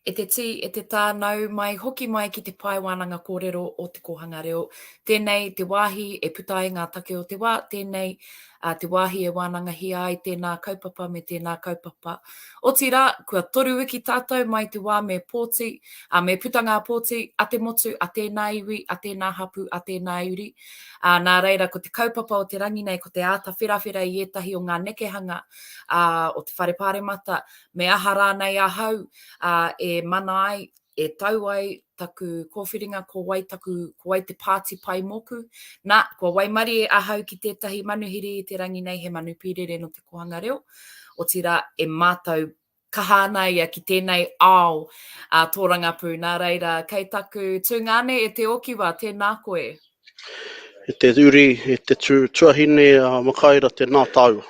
e te ti, e te tānau, mai hoki mai ki te paewananga kōrero o te kohanga reo. Tēnei te wāhi e puta i ngā take o te wā, tēnei te wāhi e wānangahi ai tēnā kaupapa me tēnā kaupapa. O tira, kua toru wiki tātou mai te wā me pōti, me puta ngā pōti, a te motu, a tēnā iwi, a tēnā hapu, a tēnā uri. Nā reira, ko te kaupapa o te rangi nei, ko te āta whirawhira i ētahi o ngā nekehanga o te whare pāremata, me aha rānei ahau, e mana ai, e tau ai taku kōwhiringa, ko wai te pāti pai moku. Nā, ko wai mari e ahau ki tētahi manuhiri i te rangi nei, he manu pīrere no te kohanga reo. O tira, e mātou kahana ia ki tēnei ao tōrangapū. Nā reira, kei taku tūngane e te okiwa, tēnā koe. E te uri, e te tuahine makaira te nā tāua.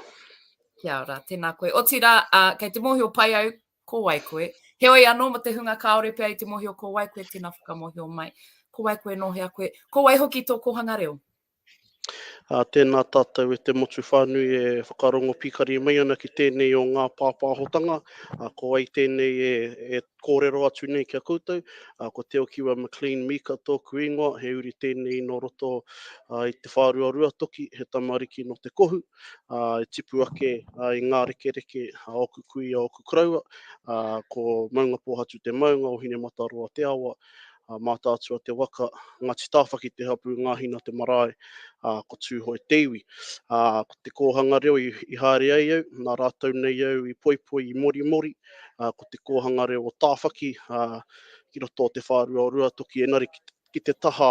Kia ora, tēnā koe. O tira, kei te mohio pai au, ko wai koe. Heoi anō ma te hunga kaore pia i te mohio ko wai koe, tēnā whakamohio mai. Ko wai koe no hea koe. Ko wai hoki tō kohanga reo? Tēnā tātou e te motu whānui e whakarongo pikari mai ana ki tēnei o ngā pāpāhotanga. Ko wai tēnei e kōrero atu nei kia koutou. Ko te okiwa McLean Mika tōku ingoa, he uri tēnei no roto i te whāruarua toki, he tamariki no te kohu. E tipu ake i ngā rekereke oku kui a oku kraua. Ko maunga pōhatu te maunga o hine mataroa te awa. Mātātua te waka, Ngāti Tāwhaki te hapu, ngāhina te marae, ko tūhoi te iwi. Ko te kōhanga reo i haere ai au, nā rātou nei au i poipoi i mori, ko te kōhanga reo o Tāwhaki, ki roto o te whārua o rua toki, enari ki te taha,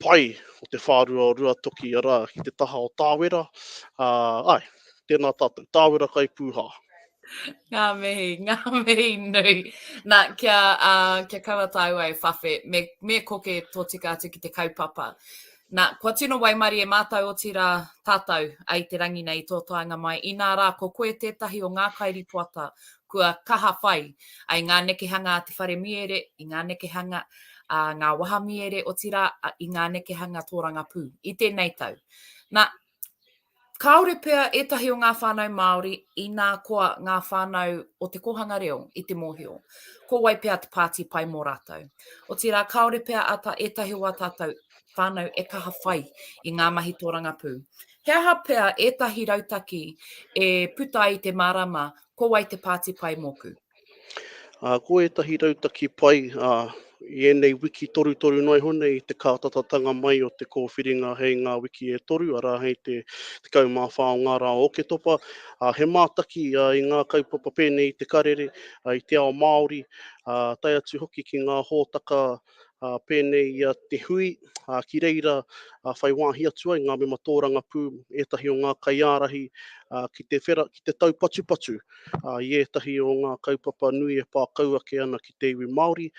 pai o te whārua o rua toki, ara ki te taha o Tāwera. Tēnā tātou, Tāwera kai pūha. Ngā mihi nui. Nā, kia kaua tāu ai whawhe, me koke tō tika atu ki te kaupapa. Nā, kua tino waimari e mātou o tira tātou ai te rangi nei tō taanga mai. I nā rā, ko koe tētahi o ngā kairipuata, kua kaha whai ai ngā nekehanga te whare miere, i ngā nekehanga ngā waha miere o tira, i ngā nekehanga tōrangapū, i tēnei tau. Nā, kaore pia etahi o ngā whānau Māori i nā koa ngā whānau o te kohanga reo i te mōhio. Ko wai pia te pāti pai mō rātou. O tira, kaore pia ata etahi o tātou whānau e kaha whai i ngā mahi tōrangapū. He aha pia etahi rautaki e puta i te marama, ko wai te pāti pai moku. Ko etahi rautaki pai, i enei wiki toru noi hone i te kātatatanga mai o te kōwhiringa hei ngā wiki e toru, ara hei te kaumāwha o ngā rā o ke topa. He mātaki i ngā kaupapa pēnei i te karere, i te ao Māori, tai atu hoki ki ngā hōtaka pēnei i te hui, ki reira whai wāhi atu ai ngā mema tōrangapū, etahi o ngā kaiārahi, ki te tau patu, i etahi o ngā kaupapa nui e pākau ake ana ki te iwi Māori,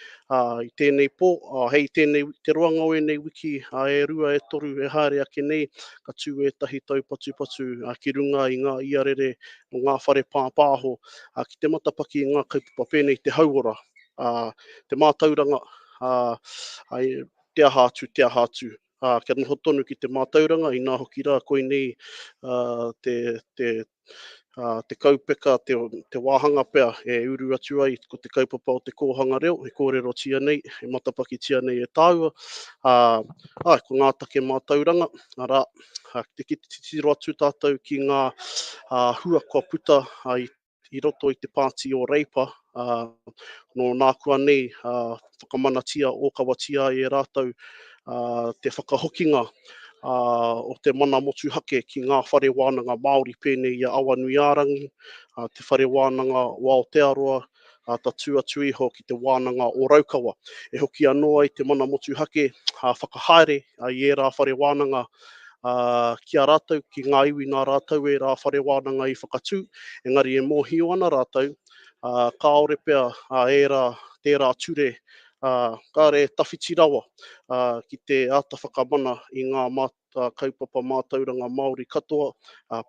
i tēnei pō, hei tēnei te roanga o enei wiki, e rua e toru e haere ake nei, ka tū etahi tau patu, ki runga i ngā iarere o ngā whare pāpāho, ki te matapaki i ngā kaupapa pēnei te hauora, te mātauranga, te aha atu. Kia noho tonu ki te mātauranga, i nā hoki rā koe nei te kaupeka, te wāhanga pea e uru atu ai ko te kaupapa o te kōhanga reo, e kōrero tia nei, e matapaki tia nei e tāua. Ko ngā take mātauranga, ara, te kititiro atu tātou ki ngā hua kua puta i roto i te pāti o Reipa, no nā kua nei whakamanatia o kawatia e rātou te whakahokinga o te mana motu hake ki ngā whare wānanga Māori pēnei i Awanuiārangi, te whare wānanga o Aotearoa, ta atu iho ki te wānanga o Raukawa. E hoki anō ai te mana motu hake, whakahaere i e rā whare wānanga ki a rātou, ki ngā iwi nā rātou e rā whare wānanga i whakatū, engari e mōhio ana rātou, kaore pia e rā tērā ture, kāre tawhiti rawa ki te ata whakamana i ngā kaupapa mātauranga Māori katoa,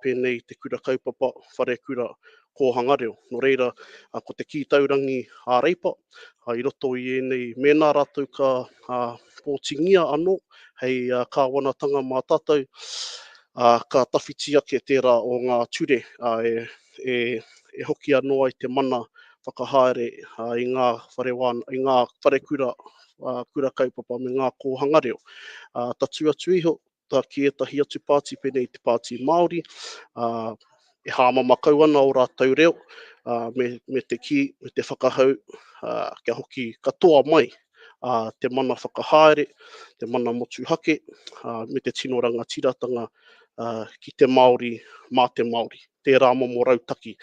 pēnei te kura kaupapa whare kura kōhanga reo. No reira, ko te kītaurangi a Reipa, i roto i enei mēnā rātou ka pōtingia anō, hei kāwanatanga mā tātou, ka tawhiti ake tērā o ngā ture, e hoki anō ai te mana whakahaere i ngā i ngā whare kura kaupapa me ngā kōhanga reo. Tatu atu iho, ki etahi atu pāti pēnei te pāti Māori, e hāma makau ana o rātou reo, me te ki, me te whakahau, kia hoki katoa mai, te mana whakahaere, te mana motuhake, me te tino rangatiratanga ki te Māori, mā te Māori, tērā momo rautaki.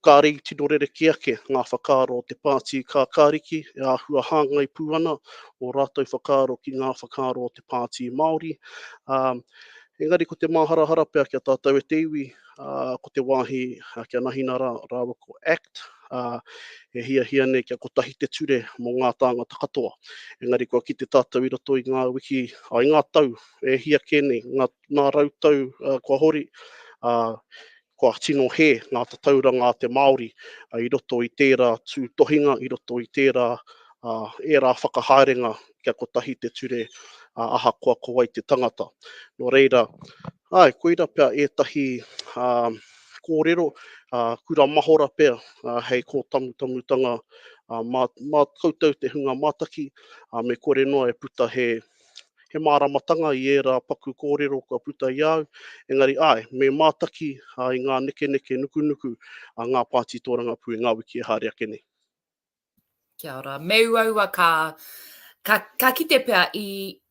Kāri tino rere ake, ngā whakaaro o te pāti kākāriki, e āhua hāngai pū ana, o rātou whakaaro ki ngā whakaaro o te pāti Māori. Engari ko te māharahara pia kia tātou e te iwi, ko te wāhi kia nahina rāwa ko ACT, e hia nei kia kotahi te ture mō ngā tāngata katoa. Engari kua ki te tātou i roto i ngā wiki, i ngā tau, e hia kēnei, ngā rautau kua hori, kua tino he ngā tatauranga te Māori, i roto i tērā tūtohinga, i roto i tērā rā whakahaerenga kia kotahi te ture aha kua kowai te tangata. Nō reira, koira pia ētahi kōrero, kura mahora pia, hei kō tamutamutanga, mā koutou te hunga mātaki, me kore noa e puta he māramatanga i ērā paku kōrero kua puta i au. Engari, me mātaki i ngā neke nuku, ngā pāti tōrangapū i ngā wiki e haere ake nei. Kia ora. Me uaua ka kite pia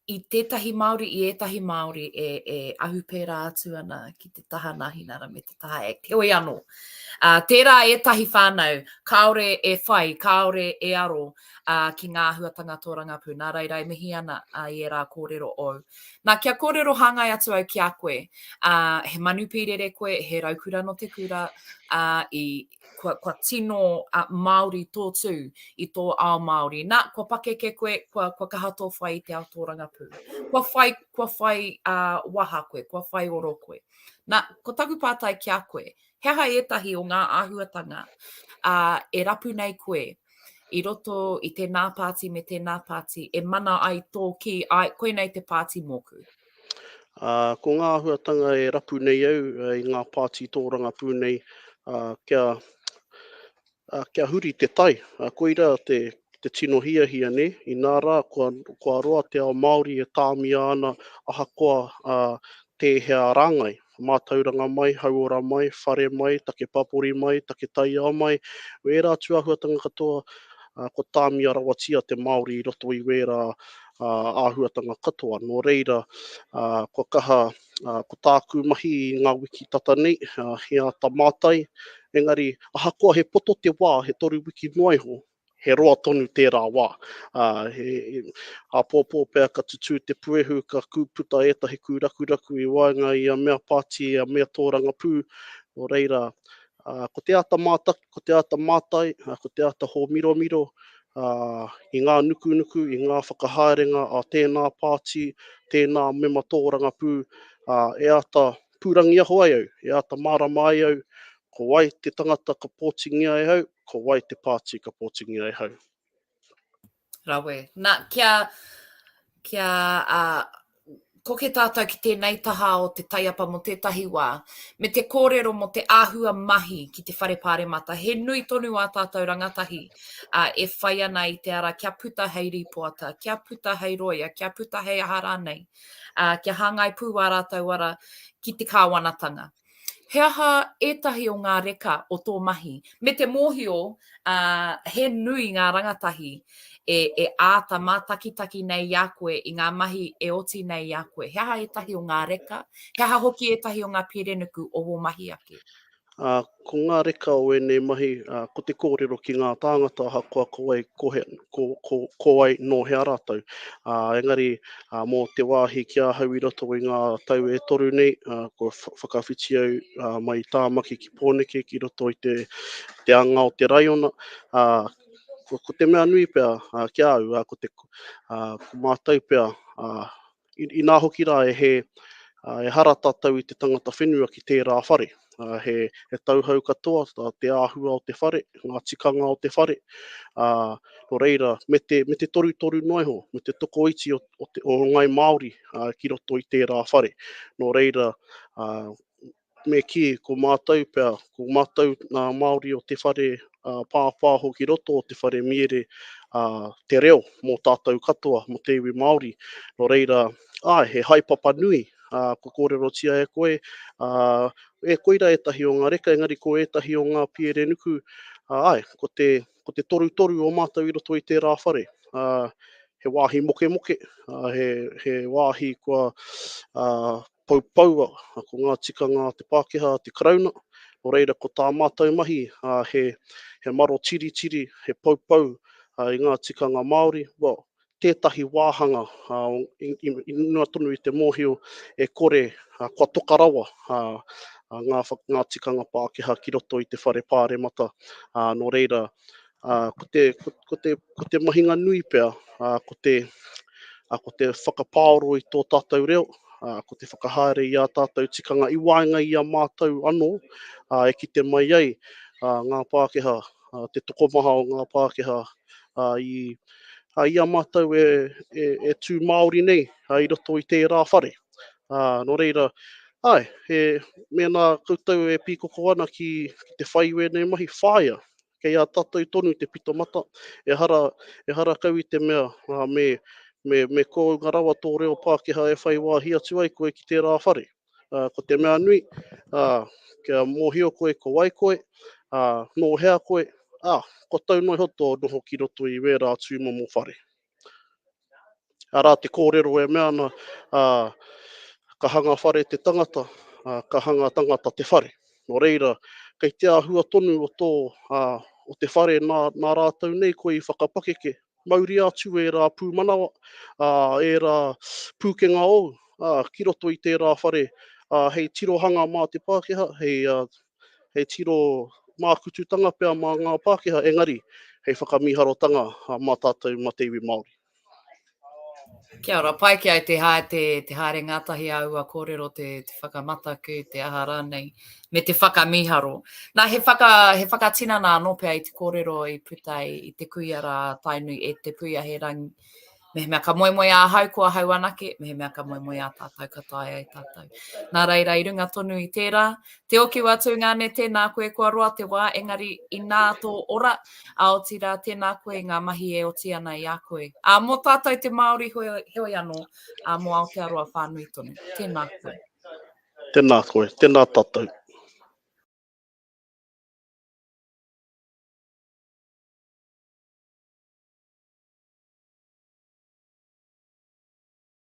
i tētahi Māori, i ētahi Māori e ahu pērā atu ana ki te taha nahinara me te taha ACT. Heoi anō. Tērā ētahi whānau, kaore e whai, kaore e aro ki ngā huatanga tōrangapū. Nā reira e mihi ana i e rā kōrero o. Nā kia kōrero hāngai atu au ki a koe, he manupirere koe, he raukura no te kura, kua tino Māori tōtū i tō ao Māori. Nā, kua pakeke koe, kua kahato whai te ao tōrangapū. Kua whai waha koe, kua whai oro koe. Nā, ko taku pātai ki a koe, heha ētahi o ngā āhuatanga e rapu nei koe i roto i tēnā pāti me tēnā pāti, e mana ai tō ki, koe nei te pāti moku. Ko ngā āhuatanga e rapu nei au i ngā pāti tōrangapū nei, kia huri te tai. Koira te tino hia ne, i nā rā, kua roa te ao Māori e tāmia ana ahakoa te hea rāngai. Mātauranga mai, hauora mai, whare mai, take papori mai, take taiao mai. Wērā tu āhuatanga katoa, ko tāmia rawatia te Māori i roto i wērā āhuatanga katoa. Nō reira, ko kaha, ko tāku mahi i ngā wiki tata nei, hea ta mātai. Engari, ahakoa he poto te wā, he toru wiki noaiho, he roa tonu tērā wā. Pōpō pēr ka tutu te puehu, ka kūputa ētahi kūrakuraku i waenga i a mea pāti, a mea tōrangapū. Nō reira, ko te ata mātai, ko te ata ho miro, i ngā nuku, i ngā whakahaerenga a tēnā pāti, tēnā mema tōrangapū, e ata pūrangi aho ai au, e ata marama ai au, ko wai te tangata ka pōtingi ai hau, ko wai te pāti ka pōtingi ai hau. Rawe. Nā, ko ke tātou ki tēnei taha o te taiapa mo tētahi wā, me te kōrero mo te āhua mahi ki te whare pāremata. He nui tonu a tātou rangatahi e whai ana i te ara kia puta hei ripoata, kia puta hei roia, kia puta hei ahara nei, kia hāngai pū a rātou ara ki te kāwanatanga. He aha ētahi o ngā reka o tō mahi. Me te mōhio, he nui ngā rangatahi e āta mātakitaki nei i a koe i ngā mahi e oti nei i a koe. He aha ētahi o ngā reka, he aha hoki ētahi o ngā perenuku o wō mahi ake. Ko ngā reka o ēnei mahi, ko te kōrero ki ngā tāngata ahakoa ko ai no hea rātou. Engari, mō te wāhi kia hau i roto i ngā tau e toru nei, ko whakawhiti au mai tāmaki ki Pōneke ki roto i te anga o te raiona. Ko te mea nui pia kia au, ko mātou pia, i nā hoki rā e hara tātou i te tangata whenua ki tērā whare. He tauhau katoa, te āhua o te whare, ngā tikanga o te whare. Nō reira, me te toru noiho, me te toko iti o ngai Māori ki roto i tērā whare. Nō reira, me ki ko mātou pia, ko mātou ngā Māori o te whare pāpā hoki roto o te whare miere te reo mō tātou katoa, mō te iwi Māori. No reira, he haipapa nui, ko kōrero tia e koe, e koira etahi o ngā reka, engari ko etahi o ngā piere nuku, ko te toru o mātou i roto i tērā whare. He wāhi moke moke, he wāhi kua paupaua, ko ngā tikanga te Pākehā, te Karauna. O reira, ko tā mātou mahi, he maro tiri tiri, he paupau i ngā tikanga Māori. Well, tētahi wāhanga, inua tonu i te mōhio e kore kua tokarawa ngā tikanga Pākehā ki roto i te whare pāremata. No reira, ko te mahinga nui pia, ko te whakapāoro i tō tātou reo, ko te whakahaere i a tātou tikanga i waenga i a mātou anō, e kite mai ai ngā Pākehā, te tokomaha o ngā Pākehā i a mātou e tū Māori nei i roto i tērā whare. No reira, mena koutou e pīkoko ana ki te whaiwe nei mahi whāia, kei a tātou tonu te pito mata, e hara kau i te mea, me ko ngā rawa tō reo Pākehā e whai wāhi atu ai koe ki tērā whare. Ko te mea nui, kia mōhio koe ko wai koe, no hea koe, ko tau noi hoto noho ki roto i wērā tūmomo whare. Arā te kōrero e mea ana, ka hanga whare te tangata, ka hanga tangata te whare. No reira, kei te āhua tonu o tō o te whare nā rātou nei koe i whakapakeke. Mauri atu e rā pūmanawa, e rā pūkenga o, ki roto i tērā whare, hei tirohanga mā te Pākehā, hei tiro mākututanga pia mā ngā Pākehā, engari, hei whakamiharotanga mā tātou mā te iwi Māori. Kia ora, pai ki ai te haere ngātahi aua kōrero te whakamataku, te aha rānei, me te whakamiharo. Nā, he whakatinana anō pia i te kōrero i putai i te kuiara tainui e te puia he rangi. Me mea ka moemoe a hau kua hau anake, me mea ka moemoe a tātou ka tae ai tātou. Nā reira, i runga tonu i tērā, te oki watu ngāne tēnā koe kua roa te wā, engari i nā tō ora, aotira tēnā koe ngā mahi e oti ana i a koe. Mō tātou te Māori hoi anō, mō Aotearoa whānui tonu. Tēnā koe. Tēnā koe, tēnā tātou.